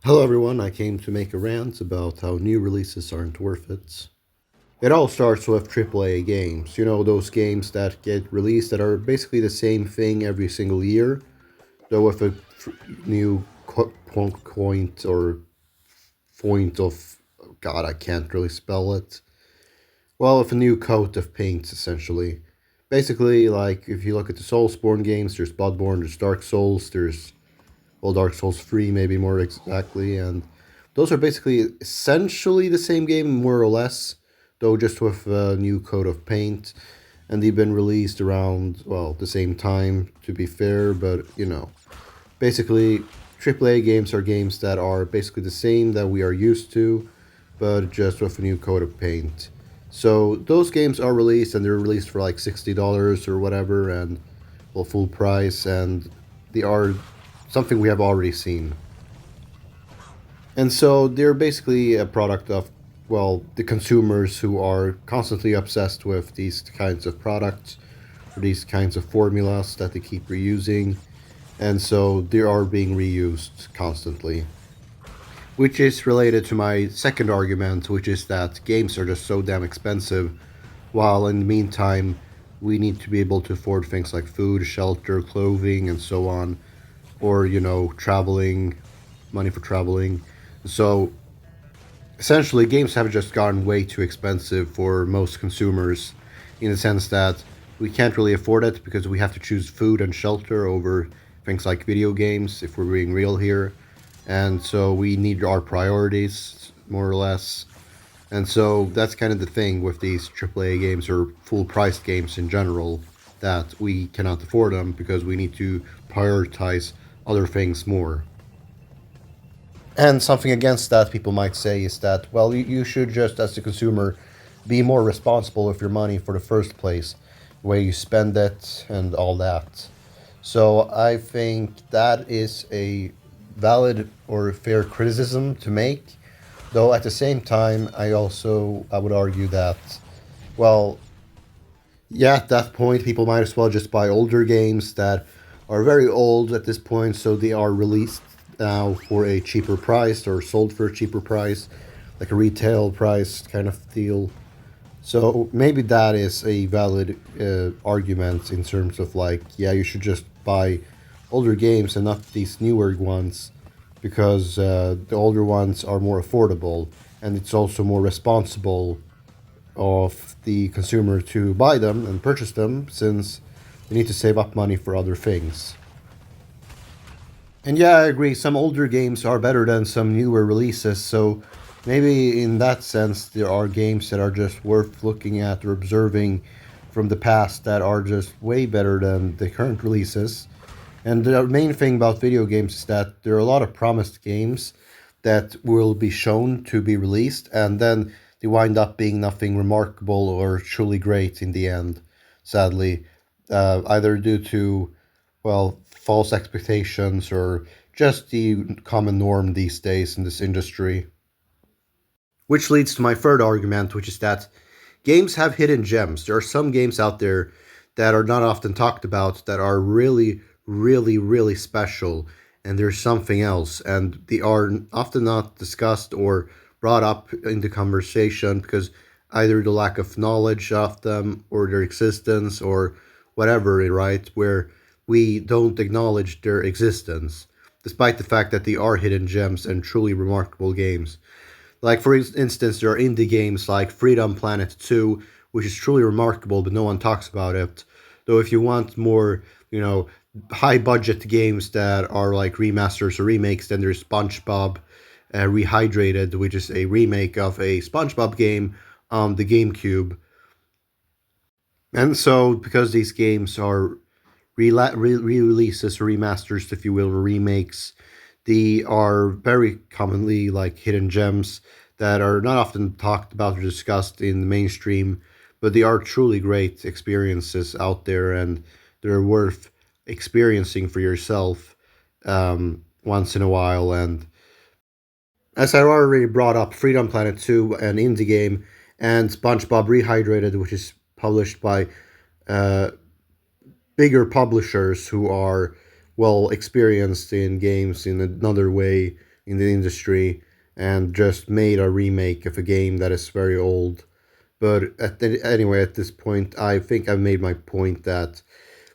Hello, everyone. I came to make a rant about how new releases aren't worth it. It all starts with AAA games. You know, those games that get released that are basically the same thing every single year, though with a new point or point of. God, I can't really spell it. Well, with a new coat of paint, essentially. Basically, like, if you look at the Soulsborne games, there's Bloodborne, there's Dark Souls, there's well, Dark Souls 3, maybe more exactly. And those are basically essentially the same game, more or less, though just with a new coat of paint. And they've been released around, well, the same time, to be fair, but basically, AAA games are games that are basically the same that we are used to, but just with a new coat of paint. So those games are released, and they're released for like $60 or whatever, and well, full price, and they are something we have already seen. And so they're basically a product of, well, the consumers who are constantly obsessed with these kinds of products or these kinds of formulas that they keep reusing. And so they are being reused constantly. Which is related to my second argument, which is that games are just so damn expensive, while in the meantime, we need to be able to afford things like food, shelter, clothing, and so on, or, traveling, money for traveling. So essentially, games have just gotten way too expensive for most consumers in the sense that we can't really afford it because we have to choose food and shelter over things like video games, if we're being real here. And so we need our priorities, more or less. And so that's kind of the thing with these AAA games or full priced games in general, that we cannot afford them because we need to prioritize other things more. And something against that, people might say, is that, well, you should just, as a consumer, be more responsible with your money for the first place, the way you spend it and all that. So I think that is a valid or fair criticism to make. Though at the same time, I would argue that, well, yeah, at that point, people might as well just buy older games that are very old at this point, so they are released now for a cheaper price or sold for a cheaper price, like a retail price kind of deal. So maybe that is a valid argument in terms of like, yeah, you should just buy older games and not these newer ones because the older ones are more affordable and it's also more responsible of the consumer to buy them and purchase them since they need to save up money for other things. And yeah, I agree, some older games are better than some newer releases, so maybe in that sense, there are games that are just worth looking at or observing from the past that are just way better than the current releases. And the main thing about video games is that there are a lot of promised games that will be shown to be released, and then they wind up being nothing remarkable or truly great in the end, sadly, either due to, well, false expectations or just the common norm these days in this industry. Which leads to my third argument, which is that games have hidden gems. There are some games out there that are not often talked about that are really, really, really special, and there's something else, and they are often not discussed or brought up into conversation because either the lack of knowledge of them or their existence or whatever, right? Where we don't acknowledge their existence, despite the fact that they are hidden gems and truly remarkable games. Like, for instance, there are indie games like Freedom Planet 2, which is truly remarkable, but no one talks about it. Though, if you want more, you know, high budget games that are like remasters or remakes, then there's SpongeBob Rehydrated, which is a remake of a SpongeBob game on the GameCube. And so, because these games are re-releases or remasters, if you will, or remakes, they are very commonly like hidden gems that are not often talked about or discussed in the mainstream, but they are truly great experiences out there, and they're worth experiencing for yourself once in a while. And as I already brought up, Freedom Planet 2, an indie game, and SpongeBob Rehydrated, which is published by uh, bigger publishers who are well experienced in games in another way, in the industry and just made a remake of a game that is very old. But anyway, at this point, I think I've made my point that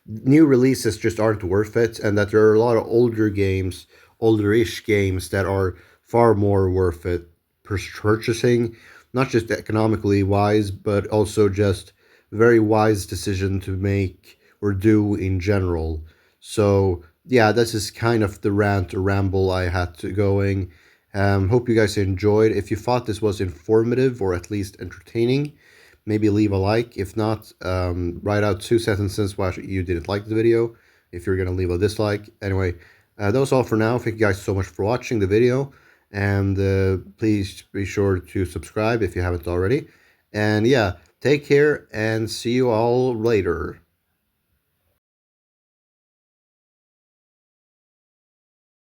new releases just aren't worth it, and that there are a lot of older games, older-ish games that are far more worth it purchasing, not just economically wise, but also just very wise decision to make or do in general. So yeah, this is kind of the rant or ramble I had to going. Hope you guys enjoyed. If you thought this was informative or at least entertaining, maybe leave a like. If not, write out 2 sentences why you didn't like the video. If you're gonna leave a dislike, anyway, that was all for now. Thank you guys so much for watching the video, and please be sure to subscribe if you haven't already. And yeah, take care and see you all later.